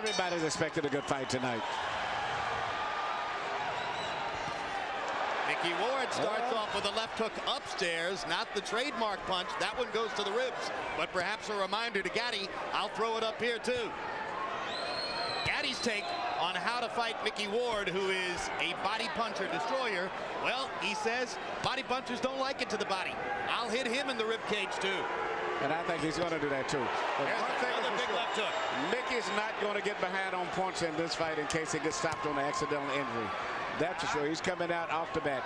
Everybody's expected a good fight tonight. Mickey Ward starts off with a left hook upstairs, not the trademark punch. That one goes to the ribs, but perhaps a reminder to Gatti, I'll throw it up here too. Gatti's take on how to fight Mickey Ward, who is a body puncher destroyer. Well, he says body punchers don't like it to the body. I'll hit him in the rib cage too. And I think he's going to do that too. But there's another big left hook. Mickey's not going to get behind on points in this fight in case he gets stopped on an accidental injury. That's for sure. He's coming out off the bat.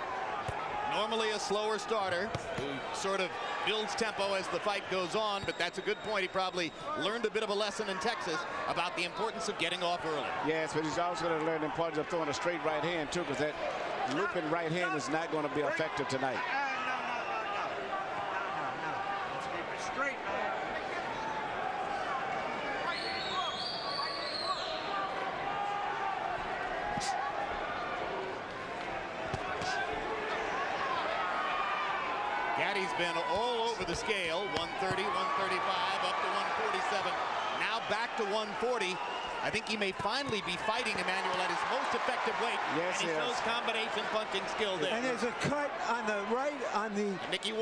Normally a slower starter who sort of builds tempo as the fight goes on, but that's a good point. He probably learned a bit of a lesson in Texas about the importance of getting off early. Yes, but he's also going to learn the importance of throwing a straight right hand too, because that looping right hand is not going to be effective tonight. Let's keep it straight. Gatti's been all over the scale, 130, 135, up to 147, now back to 140. I think he may finally be fighting Emmanuel at his most effective weight. Yes, and he shows combination punching skill there. And there's a cut on the right, on the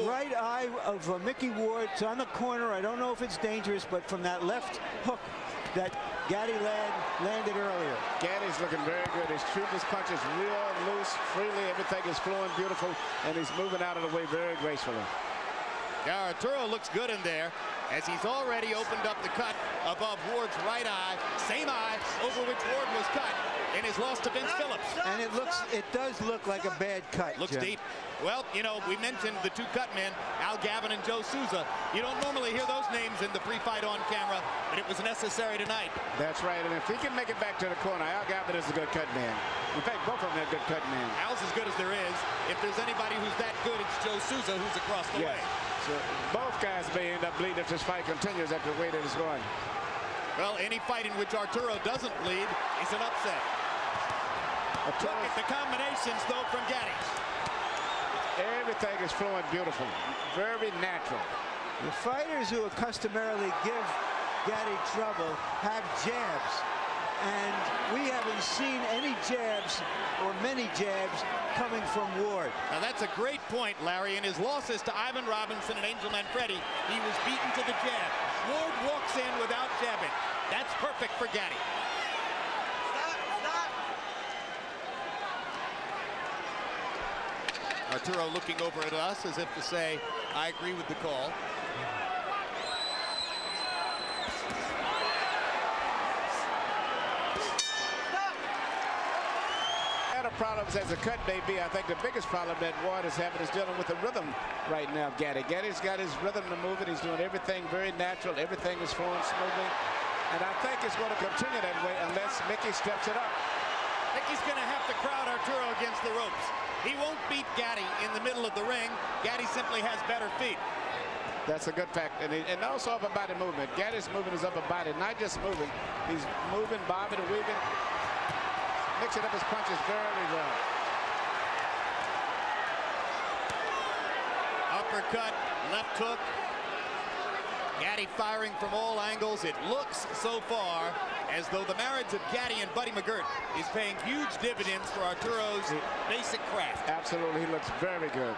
right eye of Mickey Ward. It's on the corner. I don't know if it's dangerous, but from that left hook that Gatti landed earlier. Gatti's looking very good. He's shooting his punches real loose, freely. Everything is flowing beautiful, and he's moving out of the way very gracefully. Yeah, Arturo looks good in there, as he's already opened up the cut above Ward's right eye, same eye over which Ward was cut in his loss to Vince Phillips. And it does look like a bad cut. Looks Jim. deep. Well, you know, we mentioned the two cut men, Al Gavin and Joe Souza. You don't normally hear those names in the pre-fight on camera, but it was necessary tonight. That's right, and if he can make it back to the corner, Al Gavin is a good cut man. In fact, both of them are good cut men. Al's as good as there is. If there's anybody who's that good, it's Joe Souza, who's across the way. So both guys may end up bleeding if this fight continues after the way that it's going. Well, any fight in which Arturo doesn't bleed is an upset. Look at the combinations, though, from Gatti. Everything is flowing beautiful, very natural. The fighters who customarily give Gatti trouble have jabs, and we haven't seen any jabs or many jabs coming from Ward. Now that's a great point, Larry. In his losses to Ivan Robinson and Angel Manfredi, he was beaten to the jab. Ward walks in without jabbing. That's perfect for Gatti. Arturo looking over at us as if to say, I agree with the call. Problems as a cut may be. I think the biggest problem that Ward is having is dealing with the rhythm right now. Gatti's got his rhythm to move it. He's doing everything very natural. Everything is flowing smoothly, and I think it's going to continue that way unless Mickey steps it up. Mickey's going to have to crowd Arturo against the ropes. He won't beat Gatti in the middle of the ring. Gatti simply has better feet. That's a good fact, and also upper body movement. Gatti's moving his upper body, not just moving. He's moving, bobbing, and weaving. Mixing up his punches very well. Uppercut, left hook. Gatti firing from all angles. It looks so far as though the marriage of Gatti and Buddy McGirt is paying huge dividends for Arturo's basic craft. Absolutely, he looks very good.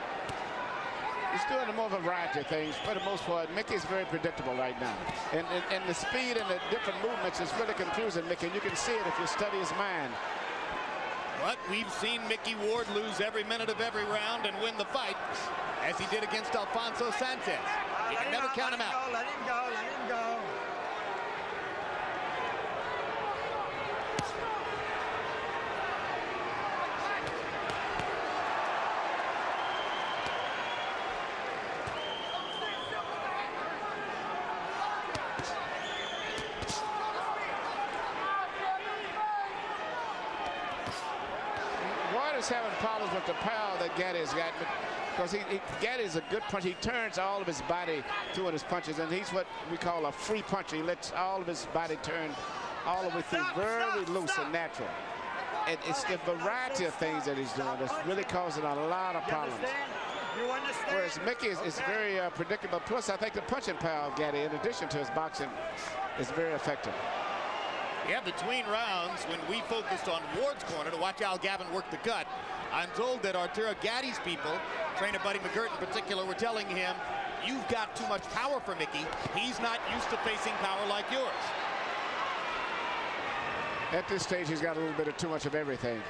He's doing a more variety of things. For the most part, Mickey's very predictable right now. And the speed and the different movements is really confusing Mickey. And you can see it if you study his mind. But we've seen Mickey Ward lose every minute of every round and win the fight, as he did against Alfonso Sanchez. You can never count him out. Let him go, let him go. Ward is having problems with the power that Gatti's got, because Gatti's a good puncher. He turns all of his body through in his punches, and he's what we call a free puncher. He lets all of his body turn all the way through, very loose and natural. And it's the variety of things that he's doing that's really causing a lot of problems. You understand? Whereas Mickey is very predictable. Plus, I think the punching power of Gatti, in addition to his boxing, is very effective. Yeah, between rounds, when we focused on Ward's corner to watch Al Gavin work the gut, I'm told that Arturo Gatti's people, trainer Buddy McGirt in particular, were telling him, you've got too much power for Mickey. He's not used to facing power like yours. At this stage, he's got a little bit of too much of everything.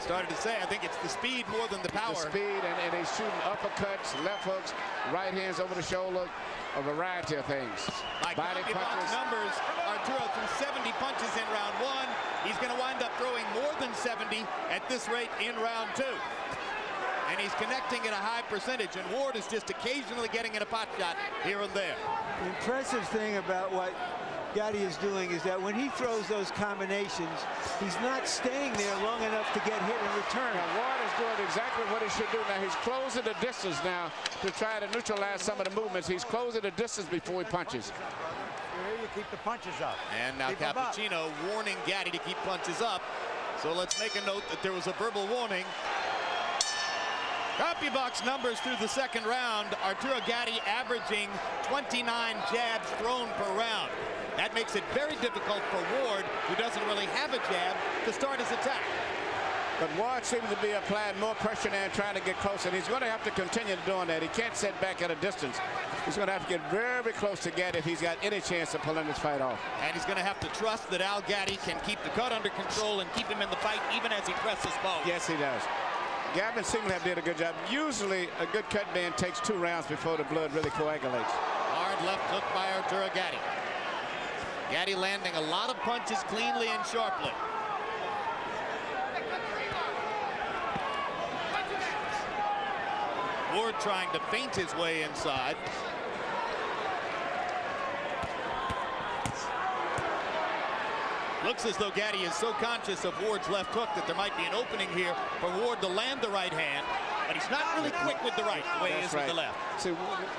Started to say, I think it's the speed more than the power. The speed, and he's shooting uppercuts, left hooks, right hands over the shoulder, a variety of things. By Body punches. numbers, Arturo threw 70 punches in round 1. He's going to wind up throwing more than 70 at this rate in round 2. And he's connecting at a high percentage, and Ward is just occasionally getting in a pot shot here and there. The impressive thing about what Gatti is doing is that when he throws those combinations, he's not staying there long enough to get hit in return. Now, Ward is doing exactly what he should do. Now, he's closing the distance now to try to neutralize some of the movements. He's closing the distance before he punches. Here you keep the punches up. And now Keep 'em up. Cappuccino warning Gatti to keep punches up. So let's make a note that there was a verbal warning. CompuBox numbers through the second round. Arturo Gatti averaging 29 jabs thrown per round. That makes it very difficult for Ward, who doesn't really have a jab, to start his attack. But Ward seems to be applying more pressure now and trying to get closer. And he's going to have to continue doing that. He can't sit back at a distance. He's going to have to get very close to Gatti if he's got any chance of pulling this fight off. And he's going to have to trust that Al Gatti can keep the cut under control and keep him in the fight even as he presses both. Yes, he does. Gavin seems to have did a good job. Usually, a good cut man takes 2 rounds before the blood really coagulates. Hard left hook by Arturo Gatti. Gatti landing a lot of punches cleanly and sharply. Ward trying to feint his way inside. Looks as though Gatti is so conscious of Ward's left hook that there might be an opening here for Ward to land the right hand, but he's not really quick with the right the way he is with the left. See,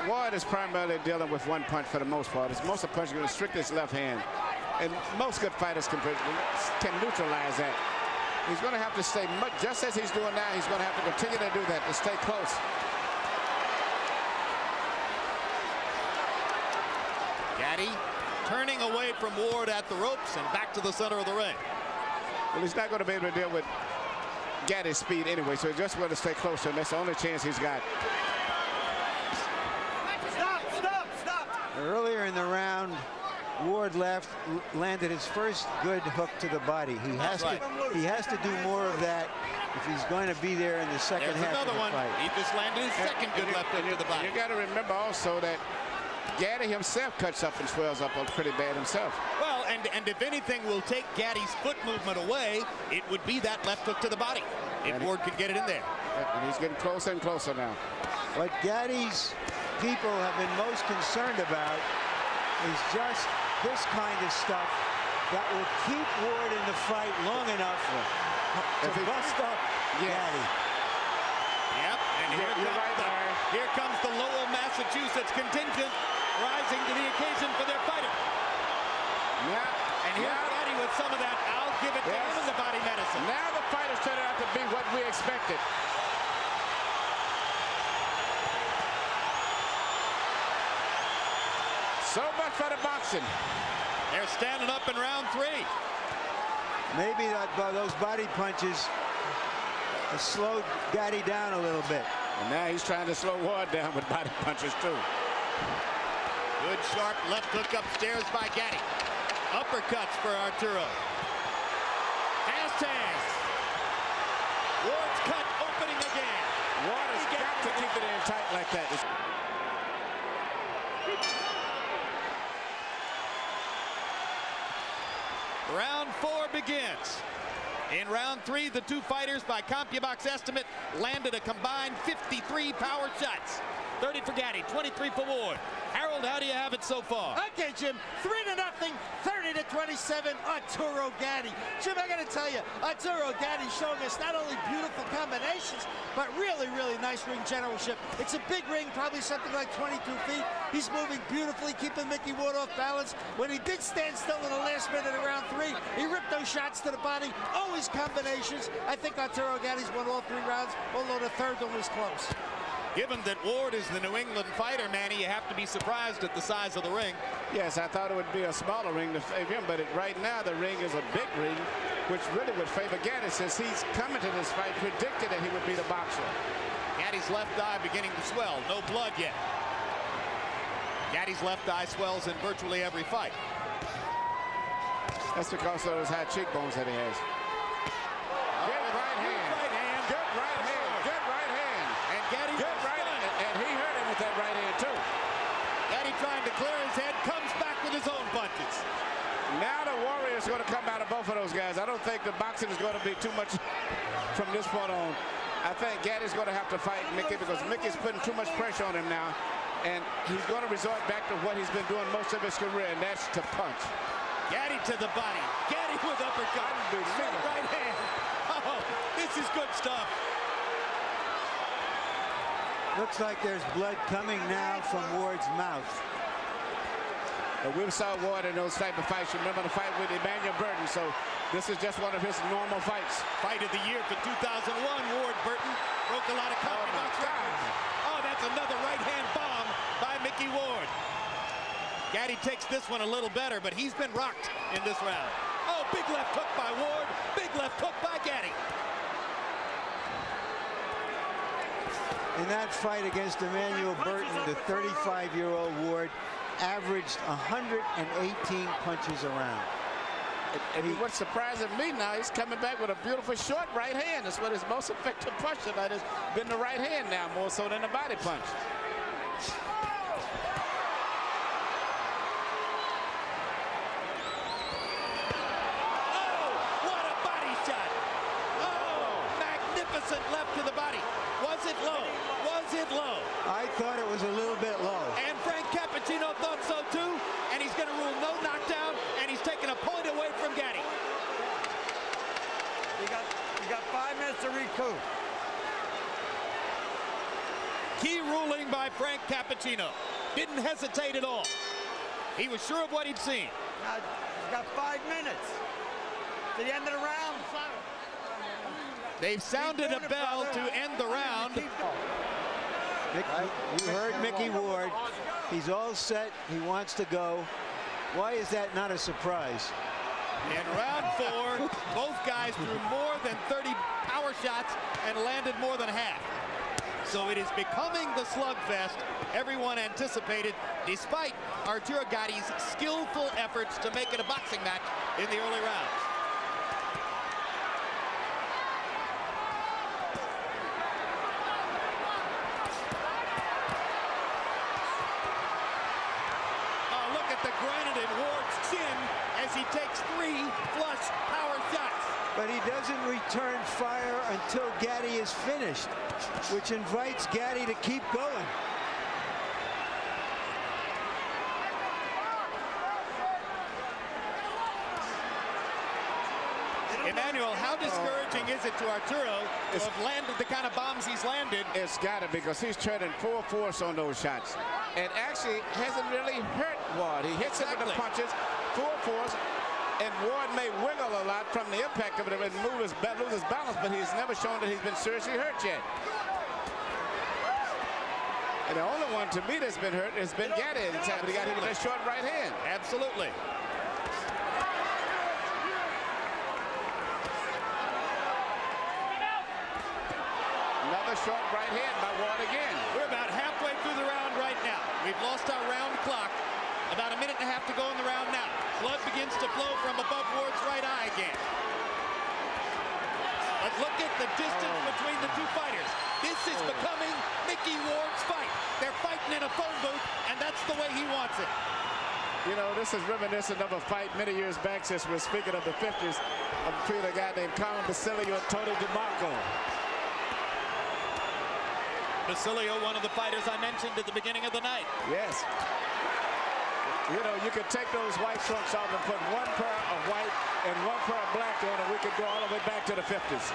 Ward is primarily dealing with one punch for the most part. Most of the punches are going to strict his left hand. And most good fighters can neutralize that. He's going to have to stay, just as he's doing now, he's going to have to continue to do that, to stay close. Gatti turning away from Ward at the ropes and back to the center of the ring. Well, he's not going to be able to deal with Gatti's speed anyway, so he's just going to stay closer, and that's the only chance he's got. Stop! Earlier in the round, Ward landed his first good hook to the body. He has to do more of that if he's going to be there in the second half of the fight. He just landed his second good left hook to the body. You got to remember also that Gatti himself cuts up and swells up pretty bad himself. Well, and if anything will take Gatti's foot movement away, it would be that left hook to the body, if Ward could get it in there. And he's getting closer and closer now. What Gatti's people have been most concerned about is just this kind of stuff that will keep Ward in the fight long enough to bust up Gatti. Yep, and here comes the Lowell, Massachusetts contingent rising to the occasion for their fighter. And here's Gatti with some of that, I'll give it to him in the body medicine. Now the fight has turned out to be what we expected. So much for the boxing. They're standing up in round 3. Maybe those body punches have slowed Gatti down a little bit. And now he's trying to slow Ward down with body punches too. Good sharp left hook upstairs by Gatti. Uppercuts for Arturo. Fast hands. Ward's cut opening again. Ward has got to keep it in tight like that. Round 4 begins. In round 3, the two fighters, by CompuBox estimate, landed a combined 53 power shots. 30 for Gatti, 23 for Ward. Harold, how do you have it so far? Okay, Jim, 3-0, 30-27, Arturo Gatti. Jim, I got to tell you, Arturo Gatti showing us not only beautiful combinations, but really nice ring generalship. It's a big ring, probably something like 22 feet. He's moving beautifully, keeping Mickey Ward off balance. When he did stand still in the last minute of round 3, he ripped those shots to the body, always combinations. I think Arturo Gatti's won all 3 rounds, although the third one was close. Given that Ward is the New England fighter, Manny, you have to be surprised at the size of the ring. Yes, I thought it would be a smaller ring to favor him, but right now the ring is a big ring, which really would favor Gatti, since he's coming to this fight predicted that he would be the boxer. Gatti's left eye beginning to swell. No blood yet. Gatti's left eye swells in virtually every fight. That's because of those high cheekbones that he has. Good right hand. Good right hand. Good right hand. And Gatti good right hand. And he hurt him with that right hand too. Gatti trying to clear his head, comes back with his own punches. Now the Warrior is going to come out of both of those guys. I don't think the boxing is going to be too much from this point on. I think Gatti's going to have to fight Mickey, because Mickey's putting too much pressure on him now. And he's going to resort back to what he's been doing most of his career, and that's to punch. Gatti to the body. Gatti with uppercut. Straight right hand. Oh, this is good stuff. Looks like there's blood coming now from Ward's mouth. We saw Ward in those type of fights. You remember the fight with Emmanuel Burton, so this is just one of his normal fights. Fight of the year for 2001, Ward Burton broke a lot of box records. Oh, that's another right-hand bomb by Mickey Ward. Gatti takes this one a little better, but he's been rocked in this round. Oh, big left hook by Ward, big left hook by Gatti. In that fight against Emmanuel Burton, the 35-year-old Ward averaged 118 punches around. And what's surprising me now, he's coming back with a beautiful short right hand. That's what his most effective punch tonight has been, the right hand now, more so than the body punch. Oh, what a body shot. Oh, magnificent left to the body. Was it low? Was it low? I thought it was a little bit low. And Frank Cappuccino thought so too, and he's going to rule no knockdown, and he's taking a point away from Gatti. You got 5 minutes to recoup. Key ruling by Frank Cappuccino. Didn't hesitate at all. He was sure of what he'd seen. Now, you got 5 minutes to the end of the round. They've sounded a bell to end the round. You heard Mickey Ward. He's all set. He wants to go. Why is that not a surprise? In round 4, both guys threw more than 30 power shots and landed more than half. So it is becoming the slugfest everyone anticipated, despite Arturo Gatti's skillful efforts to make it a boxing match in the early rounds. He takes 3 flush power shots. But he doesn't return fire until Gatti is finished, which invites Gatti to keep going. Emmanuel, how discouraging is it to Arturo to have landed the kind of bombs he's landed? It's got it, because he's turning full force on those shots. And actually hasn't really hurt Ward. He hits him with the punches, full force, and Ward may wiggle a lot from the impact of it and lose his balance, but he's never shown that he's been seriously hurt yet. And the only one to me that's been hurt has been Gatti. He got hit with that short right hand. Absolutely. Another short right hand by Ward again. We're about halfway through the round right now. We've lost our round clock. About a minute and a half to go in the round now. Blood begins to flow from above Ward's right eye again. But look at the distance between the two fighters. This is becoming Mickey Ward's fight. They're fighting in a phone booth, and that's the way he wants it. You know, this is reminiscent of a fight many years back, since we're speaking of the 50s, between a guy named Carmen Basilio and Tony DeMarco. Basilio, one of the fighters I mentioned at the beginning of the night. Yes. You know, you could take those white trunks off and put one pair of white and one pair of black on, and we could go all the way back to the 50s.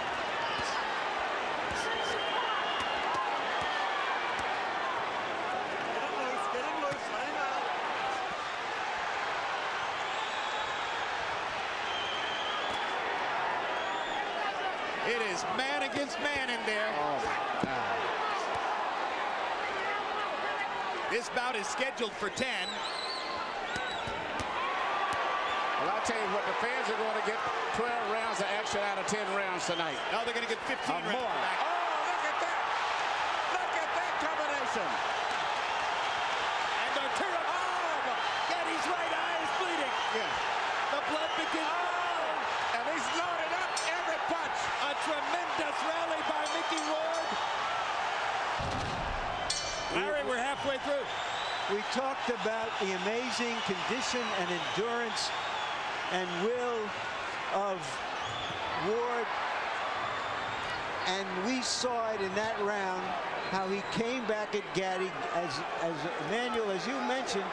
Get him loose, let him out. It is man against man in there. Oh, my God. This bout is scheduled for 10. Well, I'll tell you what, the fans are going to get 12 rounds of action out of 10 rounds tonight. Now they're going to get 15 rounds more. back. Oh, look at that. Look at that combination. And Arturo, Gatti's right eye is bleeding. Yeah. The blood begins to flow. And he's loaded up every punch. A tremendous rally by Mickey Ward. Larry, we're halfway through. We talked about the amazing condition and endurance and will of Ward, and we saw it in that round how he came back at Gatti. As Emmanuel, as you mentioned,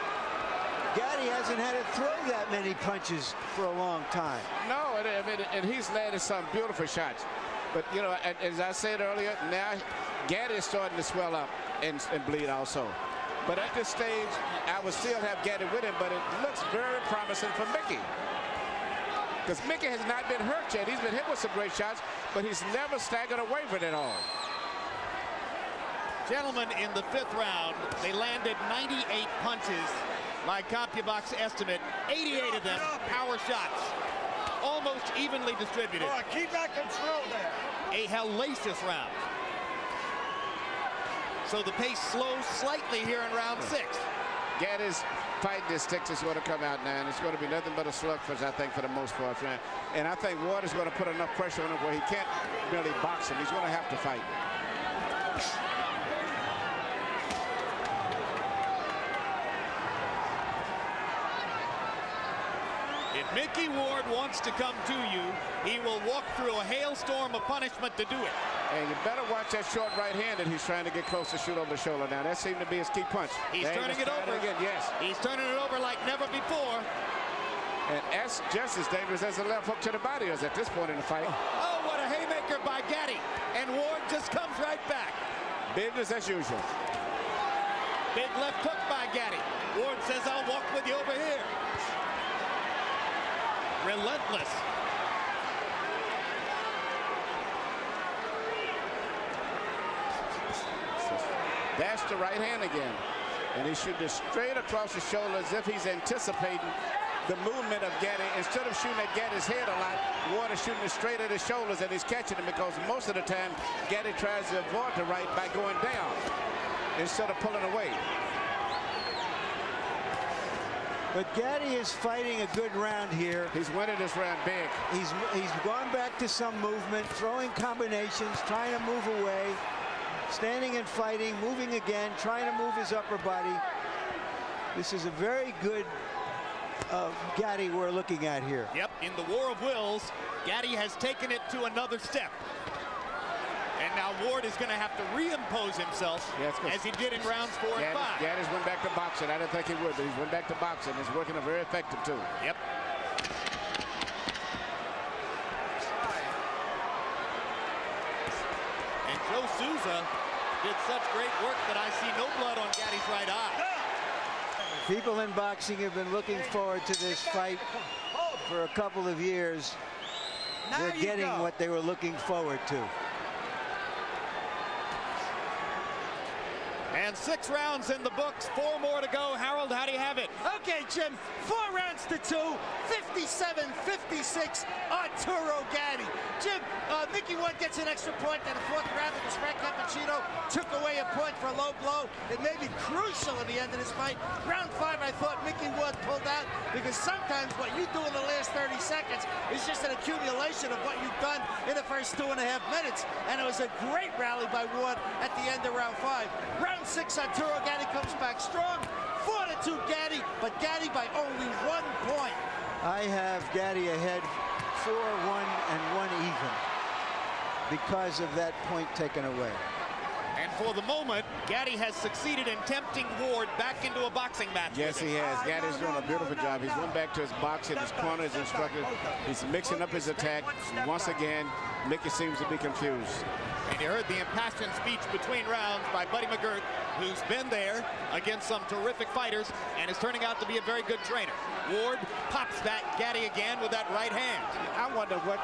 Gatti hasn't had to throw that many punches for a long time. No, and he's landed some beautiful shots. But, you know, as I said earlier, now Gatti is starting to swell up and bleed also. But at this stage, I would still have Gatti with him, but it looks very promising for Mickey. Because Mickey has not been hurt yet. He's been hit with some great shots, but he's never staggered away from it all. Gentlemen, in the 5th round, they landed 98 punches. My CompuBox estimate, 88 of them power shots. Almost evenly distributed. Oh, keep that control there. A hellacious round. So the pace slows slightly here in round 6. Gatti's fighting his sticks is going to come out now, and it's going to be nothing but a slugfest, I think, for the most part. And I think Ward is going to put enough pressure on him where he can't really box him. He's going to have to fight. If Mickey Ward wants to come to you, he will walk through a hailstorm of punishment to do it. And you better watch that short right hand that he's trying to get close to shoot over the shoulder. Now, that seemed to be his key punch. He's turning it over. Again, yes. He's turning it over like never before. And that's just as dangerous as the left hook to the body is at this point in the fight. Oh, what a haymaker by Gatti. And Ward just comes right back. Business as usual. Big left hook by Gatti. Ward says, I'll walk with you over here. Relentless. That's the right hand again. And he's shooting straight across the shoulder as if he's anticipating the movement of Gatti. Instead of shooting at Gatti's head a lot, Ward is shooting straight at his shoulders, and he's catching him because most of the time Gatti tries to avoid the right by going down instead of pulling away. But Gatti is fighting a good round here. He's winning this round big. He's gone back to some movement, throwing combinations, trying to move away, standing and fighting, moving again, trying to move his upper body. This is a very good Gatti we're looking at here. Yep, in the war of wills, Gatti has taken it to another step. And now Ward is going to have to reimpose himself as he did in rounds 4 and 5. Gatti's went back to boxing. I didn't think he would, but he's went back to boxing. He's working very effective, too. Yep. And Joe Souza did such great work that I see no blood on Gatti's right eye. People in boxing have been looking forward to this fight for a couple of years. They're getting what they were looking forward to. And 6 rounds in the books, 4 more to go. Harold, how do you have it? Okay, Jim, 4 rounds to 2, 57-56, Arturo Gatti. Jim, Mickey Ward gets an extra point in the 4th round because Frank Cappuccino took away a point for a low blow. It may be crucial at the end of this fight. Round 5, I thought Mickey Ward pulled out because sometimes what you do in the last 30 seconds is just an accumulation of what you've done in the first 2.5 minutes. And it was a great rally by Ward at the end of round 5. Round 6, Arturo Gatti comes back strong. 4-2 Gatti, but Gatti by only 1 point. I have Gatti ahead 4-1 and 1 even because of that point taken away. And for the moment, Gatti has succeeded in tempting Ward back into a boxing match. Yes, he has. Gatti's doing a beautiful job. He's went back to his boxing, his corner, his instructor. He's mixing up his attack. Once again, Mickey seems to be confused. And you heard the impassioned speech between rounds by Buddy McGirt, who's been there against some terrific fighters and is turning out to be a very good trainer. Ward pops that Gatti again with that right hand. I wonder what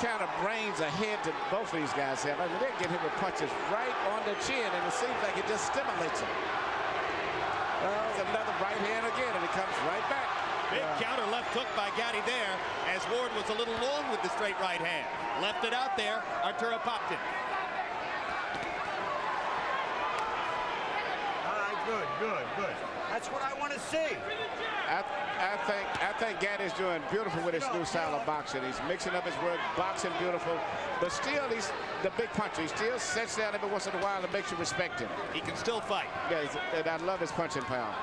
kind of brains ahead to both of these guys have. I mean, they get hit with punches right on the chin, and it seems like it just stimulates them. another right hand again, and he comes right back. Big counter left hook by Gatti there, as Ward was a little long with the straight right hand. Left it out there. Arturo popped it. All right, good. That's what I want to see. I think Gatti's doing beautiful with his new style of boxing. He's mixing up his work, boxing beautiful, but still he's the big puncher. He still sets down every once in a while and makes you respect him. He can still fight. Yeah, and I love his punching power.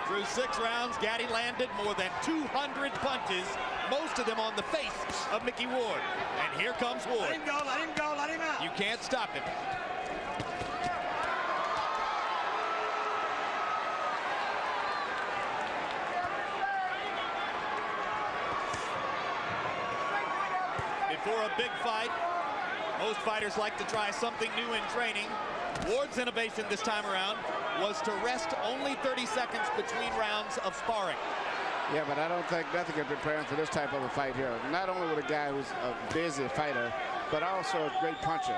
Through 6 rounds, Gatti landed more than 200 punches, most of them on the face of Mickey Ward. And here comes Ward. Let him go, let him out. You can't stop him. Before a big fight, most fighters like to try something new in training. Ward's innovation this time around was to rest only 30 seconds between rounds of sparring. Yeah, but I don't think nothing can prepare him for this type of a fight here. Not only with a guy who's a busy fighter, but also a great puncher.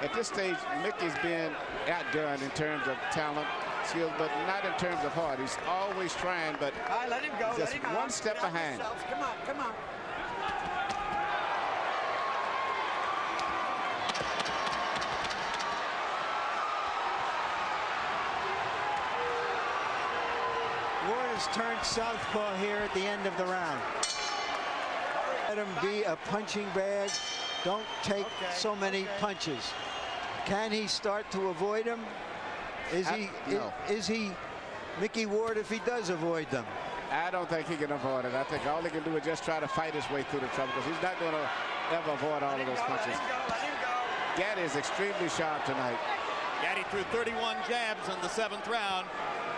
At this stage, Mickey's being outdone in terms of talent, skill, but not in terms of heart. He's always trying, but All right, let him go. just let him one out. step Get out behind. yourselves. Come on. Ward has turned southpaw here at the end of the round. Let him be a punching bag. Don't take so many punches. Can he start to avoid them? No. Is he Mickey Ward if he does avoid them? I don't think he can avoid it. I think all he can do is just try to fight his way through the trouble, because he's not going to ever avoid all of those punches. Let him go. Gatti is extremely sharp tonight. Gatti threw 31 jabs in the 7th round.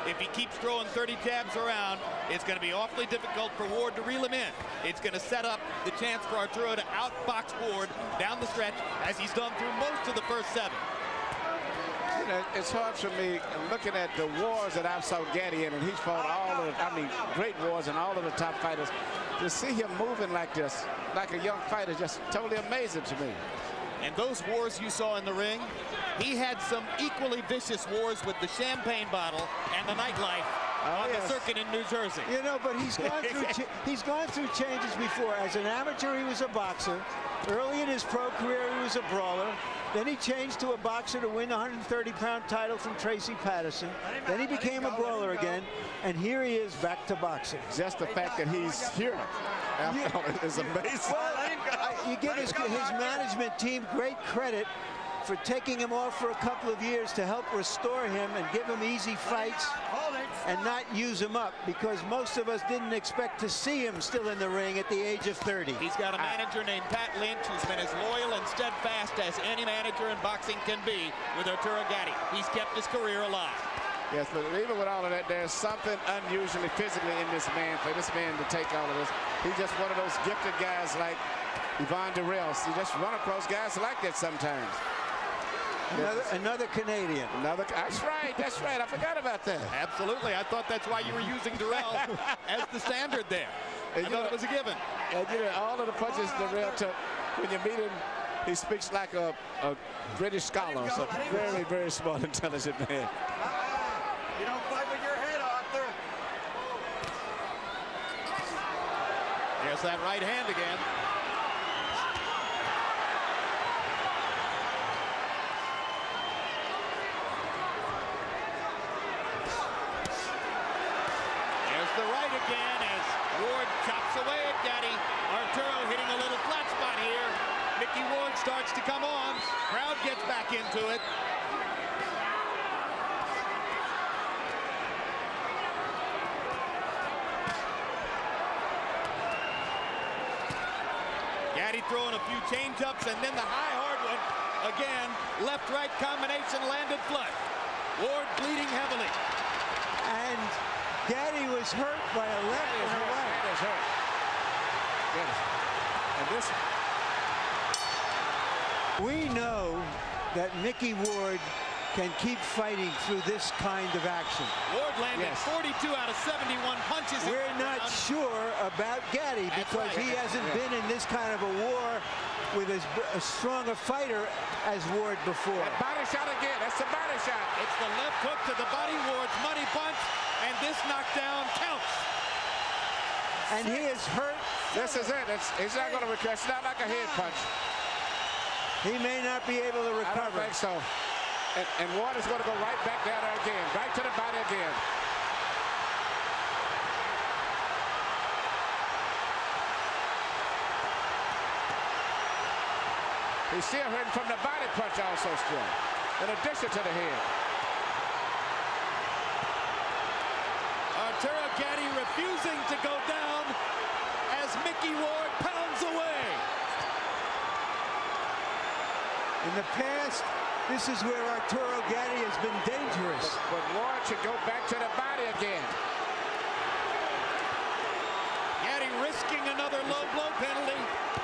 If he keeps throwing 30 jabs around, it's going to be awfully difficult for Ward to reel him in. It's going to set up the chance for Arturo to outbox Ward down the stretch, as he's done through most of the first 7. You know, it's hard for me looking at the wars that I've saw Gatti in, and he's fought all of the, great wars and all of the top fighters. To see him moving like this, like a young fighter, just totally amazing to me. And those wars you saw in the ring, he had some equally vicious wars with the champagne bottle and the nightlife on the circuit in New Jersey. You know, but he's gone through changes before. As an amateur, he was a boxer. Early in his pro career, he was a brawler. Then he changed to a boxer to win a 130-pound title from Tracy Patterson. Then he became a brawler again, and here he is back to boxing. Just the fact that he's here is amazing. Well, you give his management team great credit for taking him off for a couple of years to help restore him and give him easy fights and not use him up, because most of us didn't expect to see him still in the ring at the age of 30. He's got a manager named Pat Lynch, who's been as loyal and steadfast as any manager in boxing can be with Arturo Gatti. He's kept his career alive. Yes, but even with all of that, there's something unusually physically in this man, for this man to take all of this. He's just one of those gifted guys like Yvonne Durrell. He just run across guys like that sometimes. Another Canadian. That's right. I forgot about that. Absolutely. I thought that's why you were using Durrell as the standard there. I thought it was a given. And you know, all of the punches Durrell took, when you meet him, he speaks like a British scholar. So very, very smart, intelligent man. You don't fight with your head, Arthur. There's that right hand again. The right again as Ward chops away at Gatti. Arturo hitting a little flat spot here. Mickey Ward starts to come on. Crowd gets back into it. Gatti throwing a few change-ups, and then the high hard one. Again, left-right combination landed flush. Ward bleeding heavily. And Gatti was hurt by a left and a right. That is hurt. Yes. And this. We know that Mickey Ward can keep fighting through this kind of action. Ward landed 42 out of 71 punches. We're not sure about Gatti because he hasn't been in this kind of a war with as strong a fighter as Ward before. That body shot again. That's the body shot. It's the left hook to the body. Ward's money punch, and this knockdown counts. And he is hurt. This is it. He's not going to recover. It's not like a head punch. He may not be able to recover. I don't think so. And Ward is going to go right back down there again. Right to the body again. He's still hurting from the body punch also still, in addition to the head. Arturo Gatti refusing to go down as Mickey Ward pounds away. In the past, this is where Arturo Gatti has been dangerous. But Ward should go back to the body again. Gatti risking another low blow penalty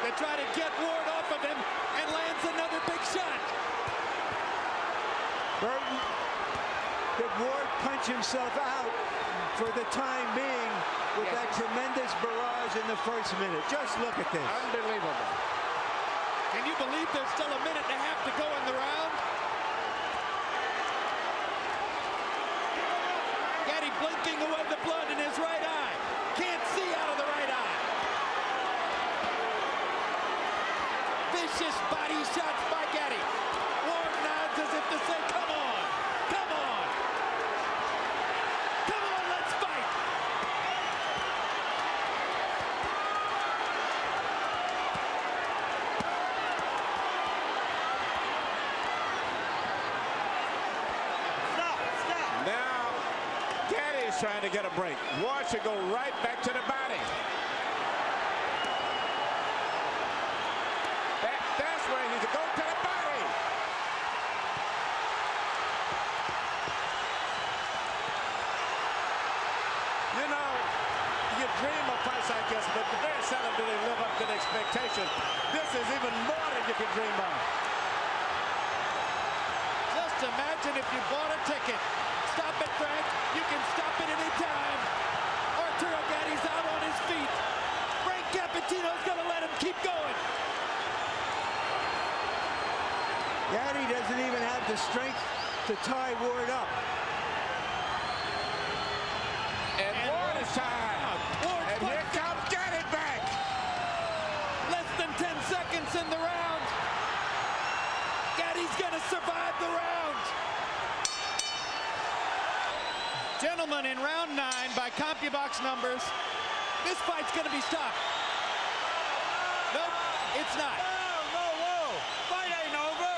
to try to get Ward off of him, and lands another big shot. Burton, did Ward punch himself out for the time being with that tremendous barrage in the first minute? Just look at this. Unbelievable. Can you believe there's still a minute and a half to go in the round? Gatti blinking away the blood in his right eye. Can't see out of the right eye. Vicious body shots by Gatti. Ward nods as if to say, come on, come on. Come on, let's fight. Now, Gatti is trying to get a break. Ward should go right back to the body. That's where he should go to the body. You know, you dream of fights like this, but very seldom do they live up to the expectation. This is even more than you could dream of. Just imagine if you bought a ticket. Stop it, Frank. You can stop it any time. Arturo Gatti's out on his feet. Frank Cappuccino's going to let him keep going. Gatti doesn't even have the strength to tie Ward up. And Ward is tied. And here comes Gatti back. Less than 10 seconds in the round. Gatti's going to survive the round. Gentlemen, in round 9, by CompuBox numbers, this fight's going to be stopped. Nope, it's not. Whoa. Fight ain't over.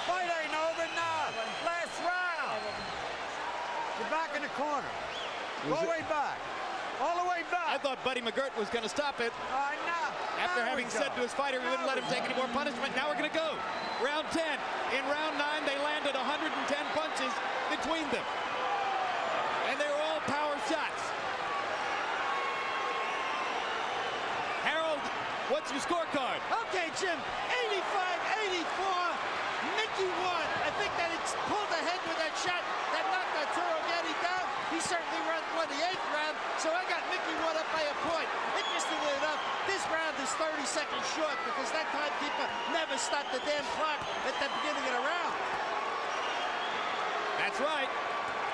Fight ain't over now. Last round. You're back in the corner. Go way back. All the way back. I thought Buddy McGirt was going to stop it. After having said to his fighter he wouldn't let him take any more punishment, now we're going to go. Round 10. In round 9, they landed 110 punches between them. And they were all power shots. Harold, what's your scorecard? Okay, Jim, 85-84. Mickey won. I think that it's pulled ahead with that shot that knocked Arturo Gatti down. He certainly won the 8th round, so I got Mickey Ward up by a point. Interestingly enough, this round is 30 seconds short because that timekeeper never stopped the damn clock at the beginning of the round. That's right.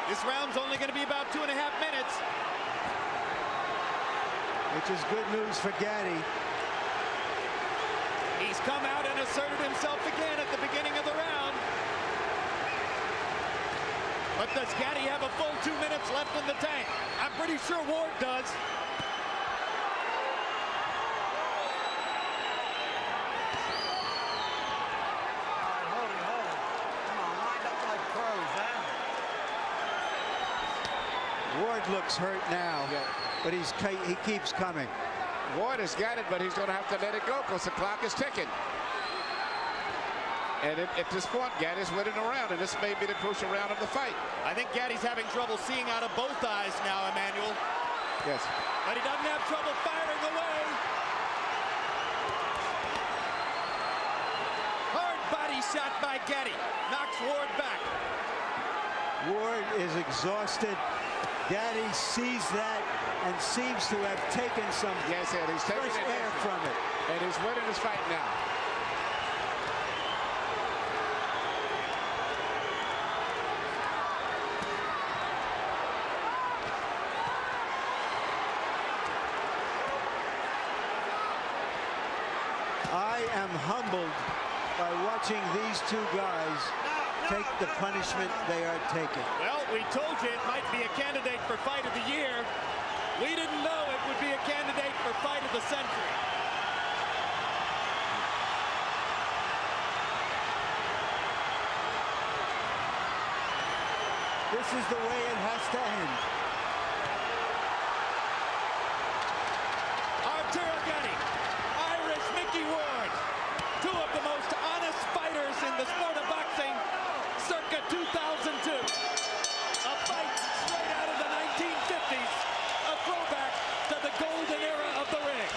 This round's only going to be about 2.5 minutes. Which is good news for Gatti. He's come out and asserted himself again at the beginning of the round. But does Gatti have a full 2 minutes left in the tank? I'm pretty sure Ward does. Hold it. Come on, lined up like pros, huh? Ward looks hurt now, but he keeps coming. Ward has got it, but he's going to have to let it go because the clock is ticking. And at this point, Gatti's winning the round, and this may be the crucial round of the fight. I think Gatti's having trouble seeing out of both eyes now, Emmanuel. Yes. But he doesn't have trouble firing away. Hard body shot by Gatti. Knocks Ward back. Ward is exhausted. Gatti sees that and seems to have taken some Yes, Ed, he's taking fresh air from it. And he's winning his fight now. I am humbled by watching these two guys take the punishment they are taking. Well, we told you it might be a candidate for fight of the year. We didn't know it would be a candidate for fight of the century. This is the way it has to end. Arturo Gatti, Irish Mickey Ward, two of the most honest fighters in the sport of boxing, circa 2002. A fight straight out of the 1950s, a throwback to the golden era of the ring.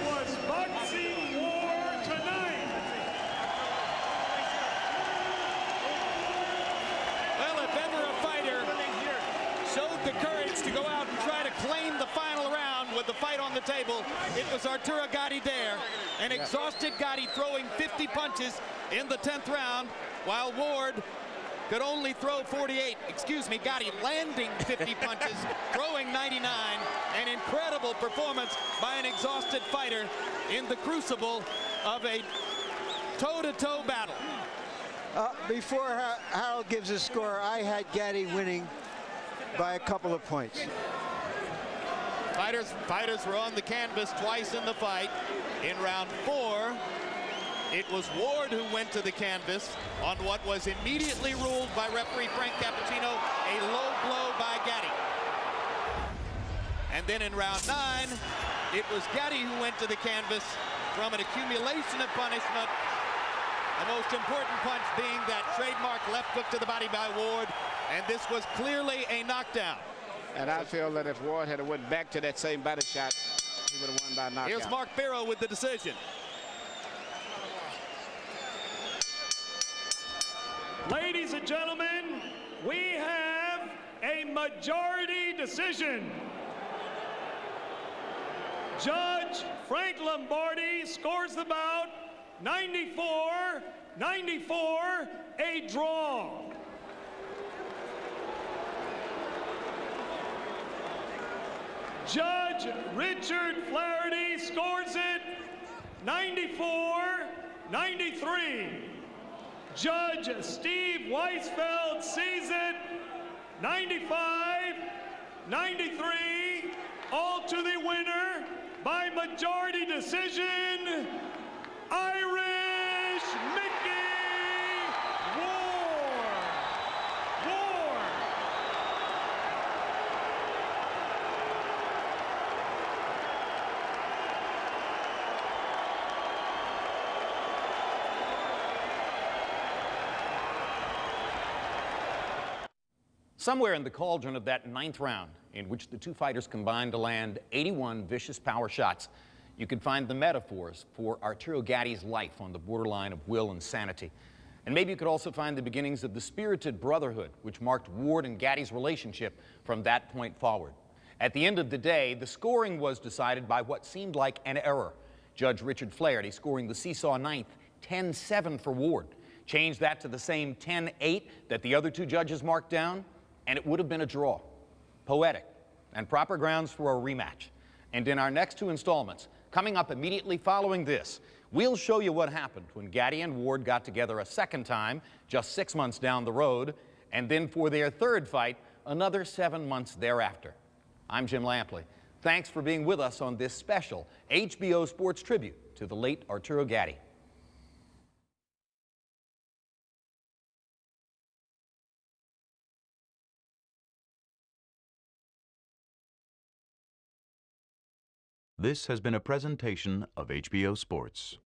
Was boxing war tonight. Well, if ever a fighter showed the courage to go out and try to claim the final round with the fight on the table, it was Arturo Gatti there. An exhausted Gatti throwing 50 punches in the 10th round, while Ward could only throw 48. Excuse me, Gatti landing 50 punches, throwing 99. An incredible performance by an exhausted fighter in the crucible of a toe-to-toe battle. Before Harold gives a score, I had Gatti winning by a couple of points. Fighters were on the canvas twice in the fight. In round 4, it was Ward who went to the canvas on what was immediately ruled by referee Frank Cappuccino a low blow by Gatti. And then in round 9, it was Gatti who went to the canvas from an accumulation of punishment. The most important punch being that trademark left hook to the body by Ward, and this was clearly a knockdown. And I feel that if Ward had went back to that same body shot, he would have won by knockout. Here's Mark Barrow with the decision. Ladies and gentlemen, we have a majority decision. Judge Frank Lombardi scores the bout 94-94, a draw. Judge Richard Flaherty scores it 94-93. Judge Steve Weisfeld sees it 95-93. All to the winner by majority decision, Irish Mickey Ward. Somewhere in the cauldron of that 9th round, in which the two fighters combined to land 81 vicious power shots, you could find the metaphors for Arturo Gatti's life on the borderline of will and sanity. And maybe you could also find the beginnings of the spirited brotherhood which marked Ward and Gatti's relationship from that point forward. At the end of the day, the scoring was decided by what seemed like an error. Judge Richard Flaherty scoring the seesaw 9th, 10-7 for Ward. Change that to the same 10-8 that the other two judges marked down, and it would have been a draw. Poetic, and proper grounds for a rematch. And in our next 2 installments, coming up immediately following this, we'll show you what happened when Gatti and Ward got together a second time, just 6 months down the road, and then for their 3rd fight, another 7 months thereafter. I'm Jim Lampley. Thanks for being with us on this special HBO Sports tribute to the late Arturo Gatti. This has been a presentation of HBO Sports.